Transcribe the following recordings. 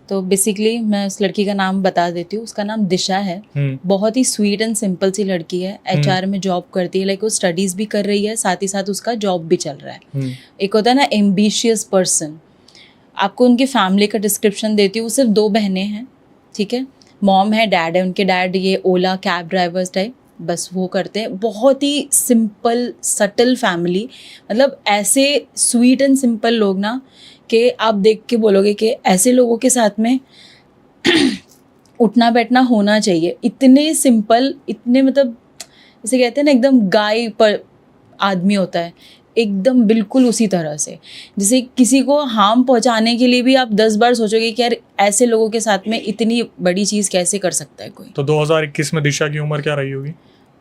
तो बेसिकली मैं उस लड़की का नाम बता देती हूँ, उसका नाम दिशा है। बहुत ही स्वीट एंड सिंपल सी लड़की है, HR में जॉब करती है, लाइक वो स्टडीज भी कर रही है, साथ ही साथ उसका जॉब भी चल रहा है। एक होता है ना एम्बिशियस पर्सन। आपको उनकी फैमिली का डिस्क्रिप्शन देती हूँ। वो सिर्फ 2 बहनें हैं, ठीक है, मॉम है, डैड है। उनके डैड ये ओला कैब ड्राइवर्स टाइप बस वो करते हैं। बहुत ही सिंपल सटल फैमिली, मतलब ऐसे स्वीट एंड सिंपल लोग ना कि आप देख के बोलोगे कि ऐसे लोगों के साथ में उठना बैठना होना चाहिए। इतने सिंपल, इतने मतलब जैसे कहते हैं ना एकदम गाय पर आदमी होता है, एकदम बिल्कुल उसी तरह से। जैसे किसी को हार्म पहुंचाने के लिए भी आप 10 बार सोचोगे कि यार ऐसे लोगों के साथ में इतनी बड़ी चीज़ कैसे कर सकता है कोई। तो 2021 में दिशा की उम्र क्या रही होगी?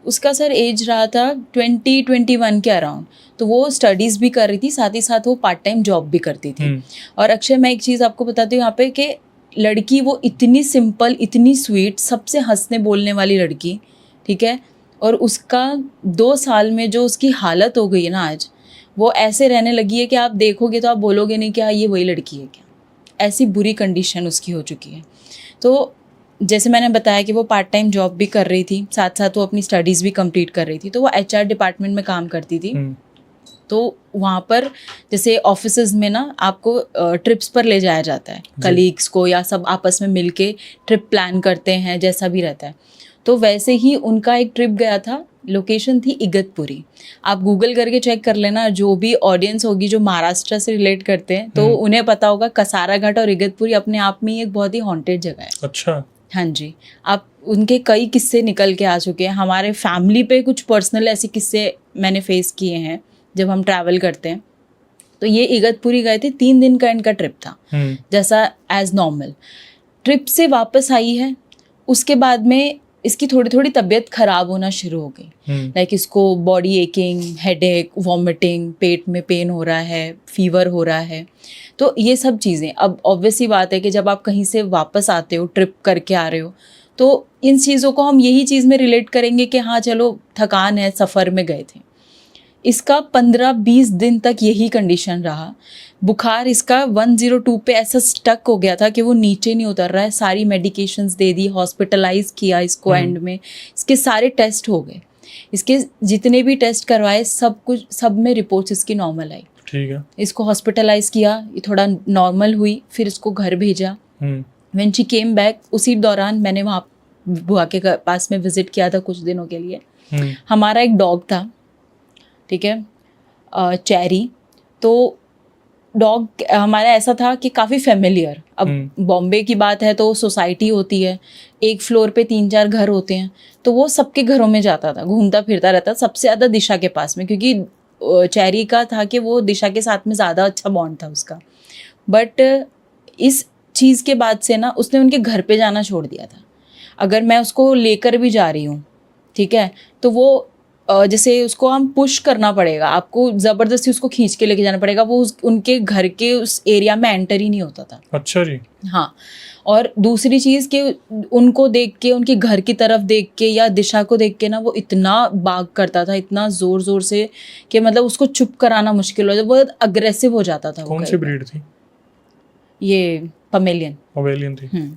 उसका सर एज रहा था 20-21 के अराउंड। तो वो स्टडीज़ भी कर रही थी, साथ ही साथ वो पार्ट टाइम जॉब भी करती थी। और अक्षय, मैं एक चीज़ आपको बताती हूँ यहाँ पे कि लड़की वो इतनी सिंपल, इतनी स्वीट, सबसे हंसने बोलने वाली लड़की, ठीक है। और उसका 2 साल में जो उसकी हालत हो गई है ना आज, वो ऐसे रहने लगी है कि आप देखोगे तो आप बोलोगे नहीं कि हाँ ये वही लड़की है क्या। ऐसी बुरी कंडीशन उसकी हो चुकी है। तो जैसे मैंने बताया कि वो पार्ट टाइम जॉब भी कर रही थी, साथ साथ वो अपनी स्टडीज़ भी कंप्लीट कर रही थी। तो वो HR डिपार्टमेंट में काम करती थी। तो वहाँ पर जैसे ऑफिसेज में ना आपको ट्रिप्स पर ले जाया जाता है, कलीग्स को, या सब आपस में मिलके ट्रिप प्लान करते हैं, जैसा भी रहता है। तो वैसे ही उनका एक ट्रिप गया था, लोकेशन थी इगतपुरी। आप गूगल करके चेक कर लेना, जो भी ऑडियंस होगी जो महाराष्ट्र से रिलेट करते हैं तो उन्हें पता होगा कसारा घाट और इगतपुरी अपने आप में ही एक बहुत ही हॉन्टेड जगह है। अच्छा। हाँ जी, आप उनके कई किस्से निकल के आ चुके हैं। हमारे फैमिली पे कुछ पर्सनल ऐसे किस्से मैंने फेस किए हैं जब हम ट्रैवल करते हैं। तो ये इगतपुरी गए थे, 3 दिन का इनका ट्रिप था, जैसा एज नॉर्मल। ट्रिप से वापस आई है, उसके बाद में इसकी थोड़ी थोड़ी तबीयत खराब होना शुरू हो गई। लाइक इसको बॉडी एकिंग, हेडेक, वॉमिटिंग, पेट में पेन हो रहा है, फीवर हो रहा है। तो ये सब चीज़ें, अब ऑब्वियस ही बात है कि जब आप कहीं से वापस आते हो, ट्रिप करके आ रहे हो, तो इन चीज़ों को हम यही चीज़ में रिलेट करेंगे कि हाँ चलो थकान है, सफ़र में गए थे। इसका 15-20 दिन तक यही कंडीशन रहा। बुखार इसका 102 पे ऐसा स्टक हो गया था कि वो नीचे नहीं उतर रहा है। सारी मेडिकेशंस दे दी, हॉस्पिटलाइज किया इसको, एंड में इसके सारे टेस्ट हो गए। इसके जितने भी टेस्ट करवाए सब कुछ, सब में रिपोर्ट्स इसकी नॉर्मल आई। ठीक है। इसको हॉस्पिटलाइज किया, ये थोड़ा नॉर्मल हुई, फिर इसको घर भेजा। व्हेन शी केम बैक, उसी दौरान मैंने वहाँ बुआ के पास में विजिट किया था कुछ दिनों के लिए। हमारा एक डॉग था, ठीक है, चेरी। तो डॉग हमारा ऐसा था कि काफ़ी फेमिलियर। अब बॉम्बे की बात है तो सोसाइटी होती है, एक फ्लोर पे 3-4 घर होते हैं, तो वो सबके घरों में जाता था, घूमता फिरता रहता। सबसे ज़्यादा दिशा के पास में, क्योंकि चेरी का था कि वो दिशा के साथ में ज़्यादा अच्छा बॉन्ड था उसका। बट इस चीज़ के बाद से ना उसने उनके घर पे जाना छोड़ दिया था। अगर मैं उसको लेकर भी जा रही हूँ, ठीक है, तो वो जैसे उसको हम पुश करना पड़ेगा, आपको ज़बरदस्ती उसको खींच के लेके जाना पड़ेगा। वो उनके घर के उस एरिया में एंटर ही नहीं होता था। अच्छा जी। हाँ, और दूसरी चीज़ कि उनको देख के, उनके घर की तरफ देख के या दिशा को देख के ना वो इतना बाग करता था, इतना ज़ोर ज़ोर से कि मतलब उसको चुप कराना मुश्किल हो जाता, बहुत अग्रेसिव हो जाता था। कौन सी ब्रीड थी? ये पमेलियन। पमेलियन थी।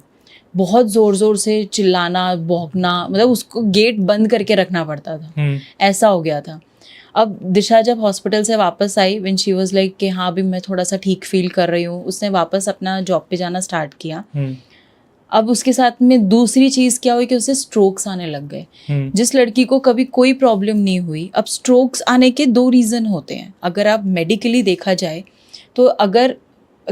बहुत ज़ोर ज़ोर से चिल्लाना, भौंकना, मतलब उसको गेट बंद करके रखना पड़ता था, ऐसा हो गया था। अब दिशा जब हॉस्पिटल से वापस आई, व्हेन शी वाज लाइक कि हाँ अभी मैं थोड़ा सा ठीक फील कर रही हूँ, उसने वापस अपना जॉब पे जाना स्टार्ट किया। अब उसके साथ में दूसरी चीज़ क्या हुई कि उसे स्ट्रोक्स आने लग गए। जिस लड़की को कभी कोई प्रॉब्लम नहीं हुई, अब स्ट्रोक्स आने के 2 रीज़न होते हैं। अगर आप मेडिकली देखा जाए तो अगर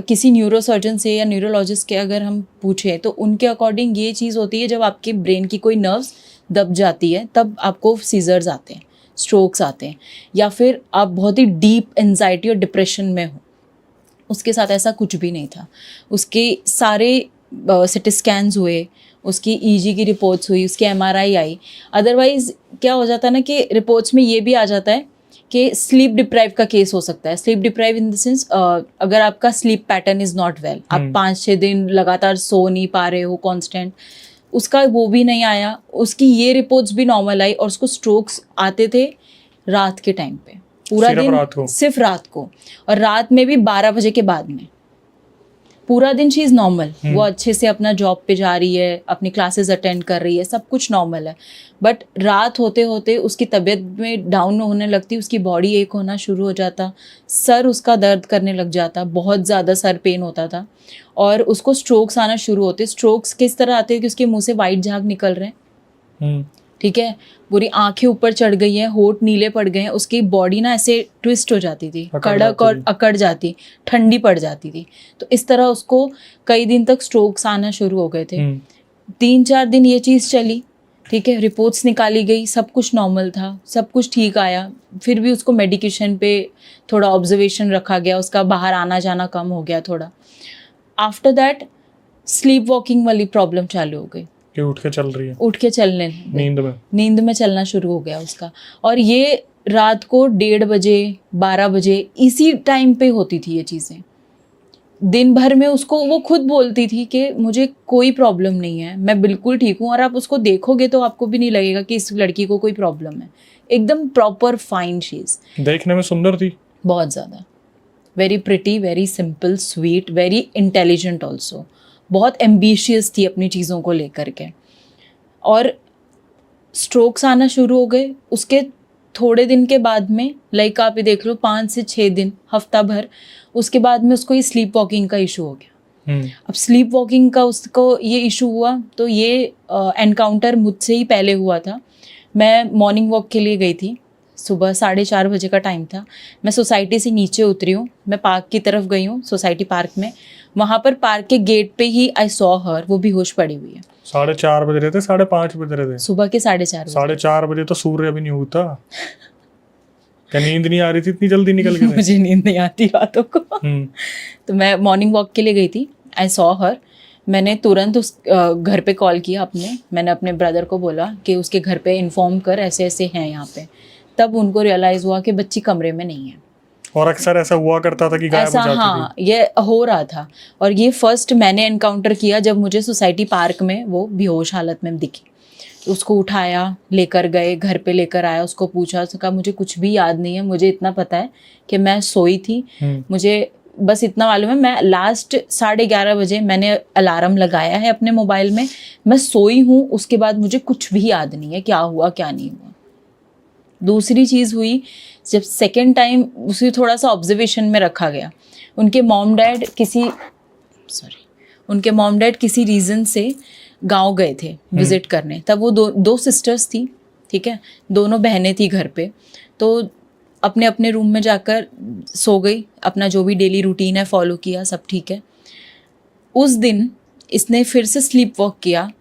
किसी न्यूरोसर्जन से या न्यूरोलॉजिस्ट के अगर हम पूछें तो उनके अकॉर्डिंग ये चीज़ होती है, जब आपके ब्रेन की कोई नर्व्स दब जाती है तब आपको सीजर्स आते हैं, स्ट्रोक्स आते हैं, या फिर आप बहुत ही डीप एंजाइटी और डिप्रेशन में हो। उसके साथ ऐसा कुछ भी नहीं था। उसके सारे सिटी स्कैन्स हुए, उसकी EG की रिपोर्ट्स हुई, उसकी MRI आई। अदरवाइज़ क्या हो जाता है ना कि रिपोर्ट्स में ये भी आ जाता है कि स्लीप डिप्राइव का केस हो सकता है। Sleep deprive in the sense, अगर आपका sleep pattern is not well, आप 5-6 दिन लगातार सो नहीं पा रहे हो कांस्टेंट, उसका वो भी नहीं आया। उसकी ये रिपोर्ट्स भी नॉर्मल आई, और उसको स्ट्रोक्स आते थे रात के टाइम पे, पूरा दिन, सिर्फ रात को, और रात में भी 12 बजे के बाद में। पूरा दिन शी इज़ नॉर्मल, वो अच्छे से अपना जॉब पे जा रही है, अपनी क्लासेस अटेंड कर रही है, सब कुछ नॉर्मल है। बट रात होते होते उसकी तबीयत में डाउन होने लगती, उसकी बॉडी एक होना शुरू हो जाता, सर उसका दर्द करने लग जाता, बहुत ज़्यादा सर पेन होता था और उसको स्ट्रोक्स आना शुरू होते। स्ट्रोक्स किस तरह आते हैं कि उसके मुंह से वाइट झाग निकल रहे हैं, ठीक है, पूरी आंखें ऊपर चढ़ गई हैं, होंठ नीले पड़ गए हैं, उसकी बॉडी ना ऐसे ट्विस्ट हो जाती थी, कड़क और अकड़ जाती, ठंडी पड़ जाती थी। तो इस तरह उसको कई दिन तक स्ट्रोक्स आना शुरू हो गए थे। 3-4 दिन ये चीज़ चली, ठीक है, रिपोर्ट्स निकाली गई, सब कुछ नॉर्मल था, सब कुछ ठीक आया। फिर भी उसको मेडिकेशन पे थोड़ा ऑब्जर्वेशन रखा गया, उसका बाहर आना जाना कम हो गया थोड़ा। आफ्टर दैट स्लीप वॉकिंग वाली प्रॉब्लम चालू हो गई कि उठ के चल रही है, उठ के चलने, नींद में चलना शुरू हो गया उसका। और ये रात को 1:30 बजे 12 बजे इसी टाइम पे होती थी ये चीज़ें। दिन भर में उसको वो खुद बोलती थी कि मुझे कोई प्रॉब्लम नहीं है, मैं बिल्कुल ठीक हूँ। और आप उसको देखोगे तो आपको भी नहीं लगेगा कि इस लड़की को कोई प्रॉब्लम है, एकदम प्रॉपर फाइन चीज़। देखने में सुंदर थी बहुत ज़्यादा, very pretty, very simple, sweet, very intelligent also, बहुत एम्बिशियस थी अपनी चीज़ों को लेकर के। और स्ट्रोक्स आना शुरू हो गए उसके थोड़े दिन के बाद में, लाइक आप ये देख लो 5 से 6 दिन, हफ्ता भर, उसके बाद में उसको ये स्लीप वॉकिंग का इशू हो गया। अब स्लीप वॉकिंग का उसको ये इशू हुआ तो ये एनकाउंटर मुझसे ही पहले हुआ था। मैं मॉर्निंग वॉक के लिए गई थी, सुबह 4:30 बजे का टाइम था। मैं सोसाइटी से नीचे उतरी हूँ, मैं पार्क की तरफ गई हूँ, सोसाइटी पार्क में। वहाँ पर पार्क के गेट पे ही आई सॉ हर, वो बेहोश पड़ी हुई है। 4:30 बज रहे थे, 5:30 बज रहे थे, सुबह के 4:30 4:30 बजे तो सूर्य अभी नहीं उगता। क्या नींद नहीं आ रही थी इतनी जल्दी निकल के? मुझे नींद नहीं आती रातों को। तो मैं मॉर्निंग वॉक के लिए गई थी, आई सॉ हर। मैंने तुरंत उस घर पे कॉल किया अपने, मैंने अपने ब्रदर को बोला कि उसके घर पे इन्फॉर्म कर, ऐसे ऐसे हैं यहाँ पे। तब उनको रियलाइज़ हुआ कि बच्ची कमरे में नहीं है। और अक्सर ऐसा हुआ करता था कि गायब हो जाती थी। हाँ, ये हो रहा था। और ये फर्स्ट मैंने एनकाउंटर किया जब मुझे सोसाइटी पार्क में वो बेहोश हालत में दिखी। उसको उठाया, लेकर गए, घर पे लेकर आया, उसको पूछा, उसने कहा मुझे कुछ भी याद नहीं है, मुझे इतना पता है कि मैं सोई थी, मुझे बस इतना मालूम है, मैं लास्ट 11:30 बजे मैंने अलार्म लगाया है अपने मोबाइल में, मैं सोई हूँ, उसके बाद मुझे कुछ भी याद नहीं है क्या हुआ क्या नहीं हुआ। दूसरी चीज़ हुई जब सेकेंड टाइम उसे थोड़ा सा ऑब्जर्वेशन में रखा गया। उनके मॉम डैड किसी रीज़न से गांव गए थे विजिट करने। तब वो दो सिस्टर्स थी, ठीक है, दोनों बहनें थी घर पे। तो अपने अपने रूम में जाकर सो गई, अपना जो भी डेली रूटीन है फॉलो किया, सब ठीक है। उस दिन इसने फिर से स्लीप वॉक किया।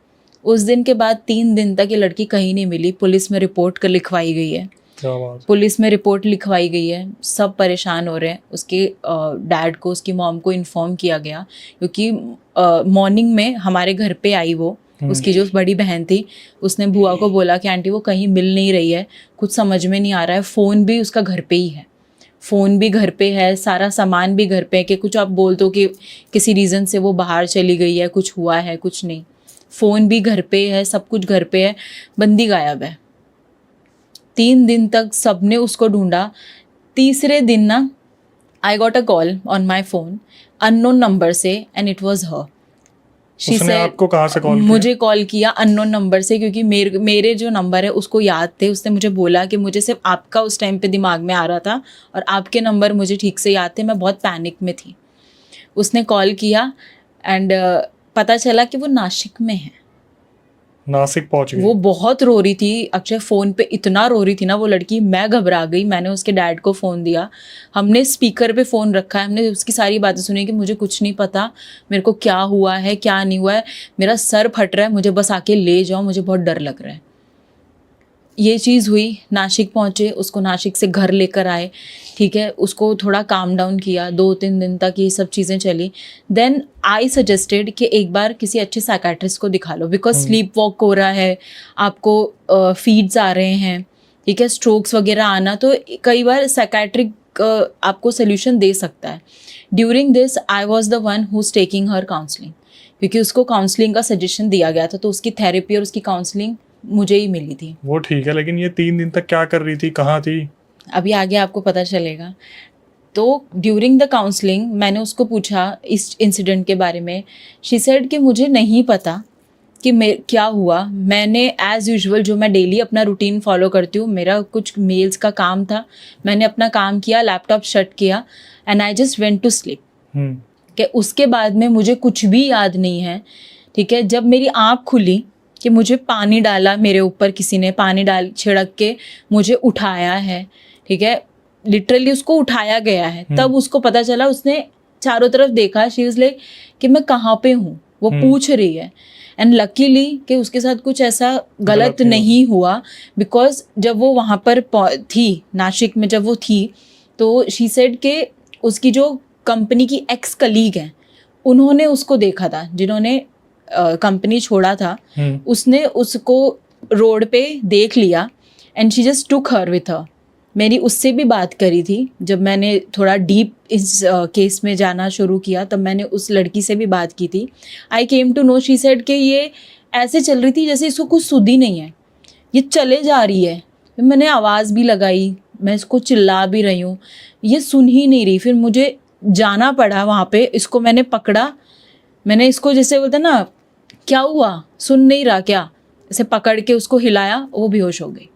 उस दिन के बाद 3 दिन तक ये लड़की कहीं नहीं मिली। पुलिस में रिपोर्ट लिखवाई गई है, पुलिस में रिपोर्ट लिखवाई गई है। सब परेशान हो रहे हैं। उसके डैड को, उसकी मॉम को इन्फॉर्म किया गया, क्योंकि मॉर्निंग में हमारे घर पे आई वो, उसकी जो बड़ी बहन थी, उसने बुआ को बोला कि आंटी वो कहीं मिल नहीं रही है, कुछ समझ में नहीं आ रहा है। फ़ोन भी उसका घर पे ही है, फ़ोन भी घर पे है, सारा सामान भी घर पे है, कि कुछ आप बोल दो कि किसी रीज़न से वो बाहर चली गई है, कुछ हुआ है, कुछ नहीं। फ़ोन भी घर पे है, सब कुछ घर पे है, बंदी गायब है। 3 दिन तक सबने उसको ढूंढा। तीसरे दिन ना I got a call on my phone unknown number से, एंड इट वॉज हर। उसने आपको कहाँ से कॉल किया? मुझे कॉल किया अननोन नंबर से, क्योंकि मेरे जो नंबर है उसको याद थे। उसने मुझे बोला कि मुझे सिर्फ आपका उस टाइम पे दिमाग में आ रहा था और आपके नंबर मुझे ठीक से याद थे, मैं बहुत पैनिक में थी। उसने कॉल किया एंड पता चला कि वो नासिक में है। नासिक पहुंच गई। वो बहुत रो रही थी अक्षय, फ़ोन पे इतना रो रही थी ना वो लड़की, मैं घबरा गई। मैंने उसके डैड को फ़ोन दिया, हमने स्पीकर पे फ़ोन रखा है, हमने उसकी सारी बातें सुनी कि मुझे कुछ नहीं पता, मेरे को क्या हुआ है क्या नहीं हुआ है, मेरा सर फट रहा है, मुझे बस आके ले जाओ, मुझे बहुत डर लग रहा है। ये चीज़ हुई। नासिक पहुँचे, उसको नासिक से घर लेकर आए, ठीक है, उसको थोड़ा काम डाउन किया। 2-3 दिन तक ये सब चीज़ें चली। देन आई सजेस्टेड कि एक बार किसी अच्छे साइकेट्रिस्ट को दिखा लो, बिकॉज स्लीप वॉक हो रहा है, आपको फीड्स आ रहे हैं, ठीक है, स्ट्रोक्स वगैरह आना, तो कई बार साइकेट्रिक आपको सोल्यूशन दे सकता है। During this I was the one who is taking her counselling, क्योंकि उसको काउंसलिंग का सजेशन दिया गया था, तो उसकी थेरेपी और उसकी काउंसलिंग मुझे ही मिली थी। वो ठीक है, लेकिन ये 3 दिन तक क्या कर रही थी, कहाँ थी? अभी आगे आपको पता चलेगा। तो ड्यूरिंग द काउंसलिंग मैंने उसको पूछा इस इंसिडेंट के बारे में. शी सेड कि मुझे नहीं पता कि क्या हुआ. मैंने एज़ यूजुअल जो मैं डेली अपना रूटीन फॉलो करती हूँ, मेरा कुछ मेल्स का काम था, मैंने अपना काम किया, लैपटॉप शट किया and I just went to sleep. कि उसके बाद में मुझे कुछ भी याद नहीं है. ठीक है, जब मेरी आँख खुली कि मुझे पानी डाला मेरे ऊपर, किसी ने पानी डाल छिड़क के मुझे उठाया है. ठीक है, लिटरली उसको उठाया गया है. तब उसको पता चला, उसने चारों तरफ देखा, शी वाज लाइक कि मैं कहाँ पे हूँ, वो पूछ रही है. एंड लकीली कि उसके साथ कुछ ऐसा गलत नहीं हुआ, बिकॉज जब वो वहाँ पर थी नासिक में, जब वो थी तो शी सेड के उसकी जो कंपनी की एक्स कलीग हैं उन्होंने उसको देखा था, जिन्होंने कंपनी छोड़ा था. उसने उसको रोड पे देख लिया and she just took her with her. मेरी उससे भी बात करी थी जब मैंने थोड़ा डीप इस केस में जाना शुरू किया, तब मैंने उस लड़की से भी बात की थी. I came to know, she said कि ये ऐसे चल रही थी जैसे इसको कुछ सुध ही नहीं है, ये चले जा रही है. मैंने आवाज़ भी लगाई, मैं इसको चिल्ला भी रही हूँ, ये सुन ही नहीं रही. फिर मुझे जाना पड़ा वहाँ पे, इसको मैंने पकड़ा, मैंने इसको जैसे बोलते ना क्या हुआ, सुन नहीं रहा क्या, ऐसे पकड़ के उसको हिलाया, वो बेहोश हो गई.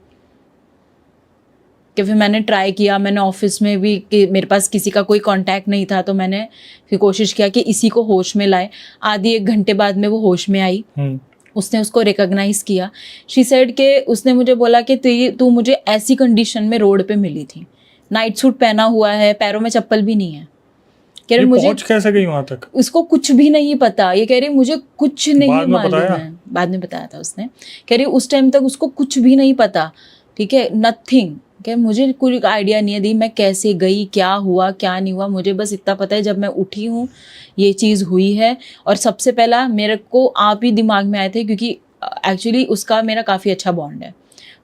कि फिर मैंने ट्राई किया, मैंने ऑफिस में भी, कि मेरे पास किसी का कोई कांटेक्ट नहीं था, तो मैंने फिर कोशिश किया कि इसी को होश में लाए. आधी एक घंटे बाद में वो होश में आई. उसने उसको रिकॉग्नाइज किया. शी सेड के उसने मुझे बोला कि तू मुझे ऐसी कंडीशन में रोड पे मिली थी, नाइट सूट पहना हुआ है, पैरों में चप्पल भी नहीं है. कह रही मुझे पहुंच कैसे गई वहां तक, उसको कुछ भी नहीं पता. ये कह रही मुझे कुछ नहीं मालूम है. बाद में बताया था उसने. कह रही उस टाइम तक उसको कुछ भी नहीं पता. ठीक है, नथिंग. कि मुझे कोई आइडिया नहीं है दी मैं कैसे गई, क्या हुआ क्या नहीं हुआ. मुझे बस इतना पता है जब मैं उठी हूँ ये चीज़ हुई है. और सबसे पहला मेरे को आप ही दिमाग में आए थे, क्योंकि एक्चुअली उसका मेरा काफ़ी अच्छा बॉन्ड है.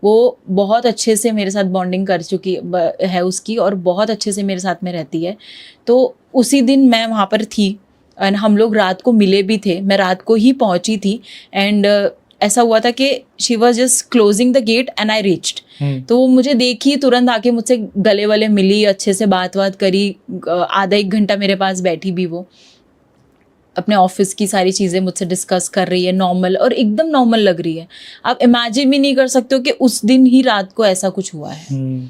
वो बहुत अच्छे से मेरे साथ बॉन्डिंग कर चुकी है उसकी, और बहुत अच्छे से मेरे साथ में रहती है. तो उसी दिन मैं वहाँ पर थी एंड हम लोग रात को मिले भी थे. मैं रात को ही पहुँची थी एंड ऐसा हुआ था कि she was just closing the gate and I reached. तो वो मुझे देखी, तुरंत आके मुझसे गले वाले मिली, अच्छे से बात करी. आधा एक घंटा मेरे पास बैठी भी. वो अपने ऑफिस की सारी चीज़ें मुझसे डिस्कस कर रही है, नॉर्मल, और एकदम नॉर्मल लग रही है. आप इमेजिन भी नहीं कर सकते हो कि उस दिन ही रात को ऐसा कुछ हुआ है.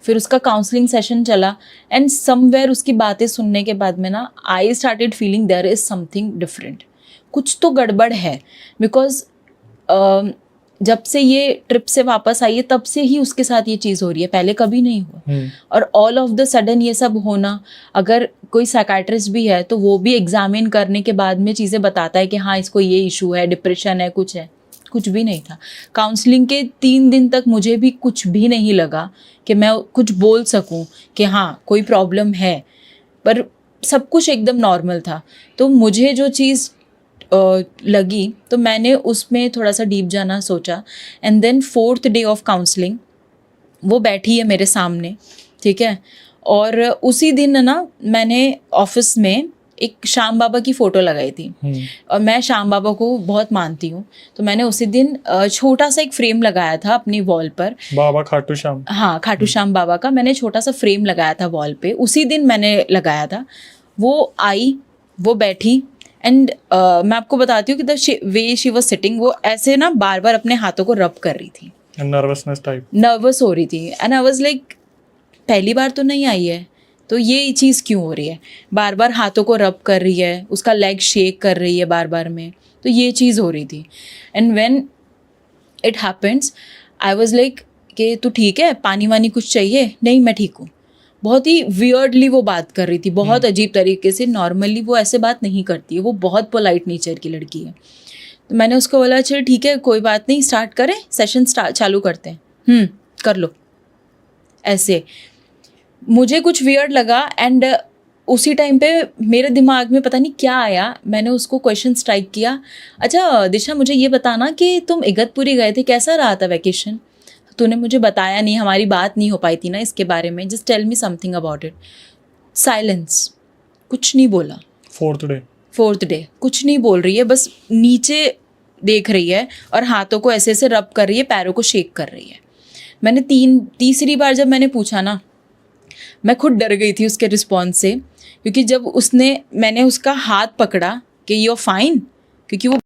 फिर उसका काउंसलिंग सेशन चला एंड समवेयर उसकी बातें सुनने के बाद में ना I started feeling there is something different. कुछ तो गड़बड़ है. बिकॉज जब से ये ट्रिप से वापस आई है तब से ही उसके साथ ये चीज़ हो रही है, पहले कभी नहीं हुआ. और ऑल ऑफ द सडन ये सब होना, अगर कोई साइकाट्रिस्ट भी है तो वो भी एग्जामिन करने के बाद में चीज़ें बताता है कि हाँ इसको ये इशू है, डिप्रेशन है, कुछ है. कुछ भी नहीं था. काउंसलिंग के 3 दिन तक मुझे भी कुछ भी नहीं लगा कि मैं कुछ बोल सकूं कि हाँ कोई प्रॉब्लम है, पर सब कुछ एकदम नॉर्मल था. तो मुझे जो चीज़ लगी तो मैंने उसमें थोड़ा सा डीप जाना सोचा. And then 4th day of counselling वो बैठी है मेरे सामने. ठीक है, और उसी दिन ना मैंने ऑफिस में एक श्याम बाबा की फ़ोटो लगाई थी. और मैं श्याम बाबा को बहुत मानती हूँ, तो मैंने उसी दिन छोटा सा एक फ्रेम लगाया था अपनी वॉल पर. बाबा खाटू श्याम, हाँ खाटू श्याम बाबा का मैंने छोटा सा फ्रेम लगाया था वॉल पे. उसी दिन मैंने लगाया था. वो आई, वो बैठी एंड मैं आपको बताती हूँ कि the way she was sitting, वो ऐसे ना बार बार अपने हाथों को रब कर रही थी, नर्वसनेस टाइप, नर्वस हो रही थी. एंड आई वाज लाइक पहली बार तो नहीं आई है, तो ये चीज़ क्यों हो रही है. बार बार हाथों को रब कर रही है, उसका लेग शेक कर रही है बार बार में, तो ये चीज़ हो रही थी. And when it happens I was like कि तू ठीक है, पानी वानी कुछ चाहिए. नहीं मैं ठीक हूँ. बहुत ही वियर्डली वो बात कर रही थी, बहुत अजीब तरीके से. नॉर्मली वो ऐसे बात नहीं करती है, वो बहुत पोलाइट नेचर की लड़की है. तो मैंने उसको बोला चल ठीक है कोई बात नहीं, स्टार्ट करें, सेशन चालू करते हैं. कर लो. ऐसे मुझे कुछ वियर्ड लगा एंड उसी टाइम पे मेरे दिमाग में पता नहीं क्या आया, मैंने उसको क्वेश्चन स्ट्राइक किया. अच्छा दिशा मुझे ये बताना कि तुम इगतपुरी गए थे, कैसा रहा था वैकेशन. तूने मुझे बताया नहीं, हमारी बात नहीं हो पाई थी ना इसके बारे में. Just tell me something about it. Silence, कुछ नहीं बोला. 4th डे कुछ नहीं बोल रही है, बस नीचे देख रही है और हाथों को ऐसे ऐसे रब कर रही है, पैरों को शेक कर रही है. मैंने तीसरी बार जब मैंने पूछा ना, मैं खुद डर गई थी उसके रिस्पॉन्स से, क्योंकि जब मैंने उसका हाथ पकड़ा कि यू आर फाइन, क्योंकि वो